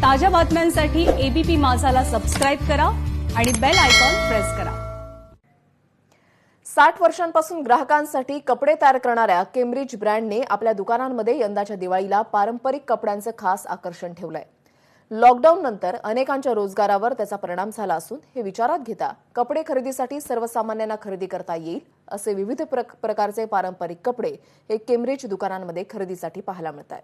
ताज्या बातम्यांसाठी ABP माझाला subscribe करा आणि बेल आयकॉन प्रेस करा। 60 वर्षांपासून ग्राहकांसाठी कपडे तयार करणाऱ्या केम्ब्रिज ब्रँडने आपल्या दुकानांमध्ये यंदाच्या दिवाळीला पारंपरिक कपड्यांचं खास आकर्षण ठेवलंय। लॉकडाऊन नंतर अनेकांच्या रोजगारावर त्याचा परिणाम झाला असून हे विचारात घेता कपडे खरेदीसाठी सर्वसामान्यांना खरेदी करता येईल असे विविध प्रकारचे पारंपरिक कपडे हे केम्ब्रिज दुकानांमध्ये खरेदीसाठी पाहायला मिळतात।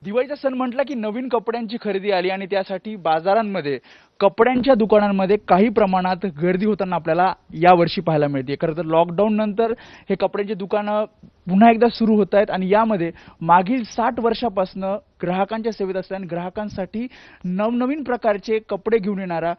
दिवाळीचा सण म्हटला की नवीन कपड्यांची खरेदी आली आणि त्यासाठी बाजारांमध्ये कपड्यांच्या दुकानांमध्ये काही प्रमाणात गर्दी होताना आपल्याला यावर्षी पाहायला मिळते। खरं तर लॉकडाऊन नंतर हे कपड्यांची दुकानं पुन्हा एकदा सुरू होत आहेत आणि यामध्ये मागील 60 वर्षापासून ग्राहकांच्या सेवेत असताना ग्राहकांसाठी नवनवीन प्रकारचे कपडे घेऊन येणारा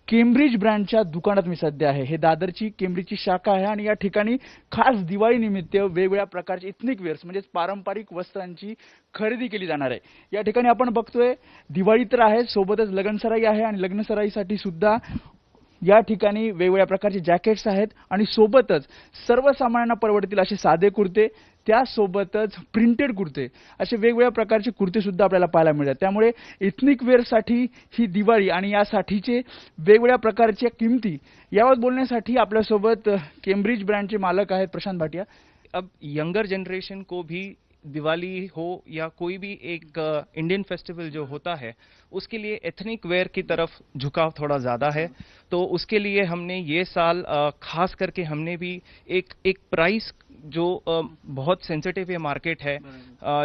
केम्ब्रिज ब्रँडच्या दुकानात मी सध्या आहे। हे दादरची केम्ब्रिजची शाखा आहे आणि या ठिकाणी खास दिवाळी निमित्त वेगवेगळ्या प्रकारचे इथनिक वेअर्स म्हणजे पारंपरिक वस्त्रांची खरेदी केली जाणार आहे। या ठिकाणी आपण बघतोय दिवाळी तर आहे, सोबतच लग्नसराई आहे आणि लग्नसराईसाठी सुद्धा या ठिकाणी वेगवेगळ्या प्रकारचे जॅकेट्स आहेत आणि सोबतच सर्वसामान्यांना परवडतील असे साधे कुर्ते, त्यासोबतच प्रिंटेड कुर्ते असे वेगवेगळ्या प्रकारचे कुर्ते सुद्धा आपल्याला पाहायला मिळतात। त्यामुळे इथनिक वेअरसाठी ही दिवाळी आणि यासाठीचे वेगवेगळ्या प्रकारच्या किमती यावर बोलण्यासाठी आपल्यासोबत केम्ब्रिज ब्रँडचे मालक आहेत प्रशांत भाटिया। अब यंगर जनरेशन को भी दिवाली हो या कोई भी एक इंडियन फेस्टिवल जो होता है उसके लिए एथनिक वेयर की तरफ झुकाव थोड़ा ज़्यादा है, तो उसके लिए हमने ये साल खास करके हमने भी एक प्राइस जो बहुत सेंसिटिव ये मार्केट है,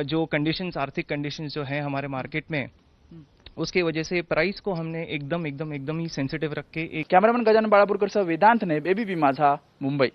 जो कंडीशंस आर्थिक कंडीशंस जो हैं हमारे मार्केट में उसकी वजह से प्राइस को हमने एकदम ही सेंसिटिव रख के एक कॅमेरामन गजानन बाळापूरकर सह वेदांत नेब, एबीपी माझा, मुंबई।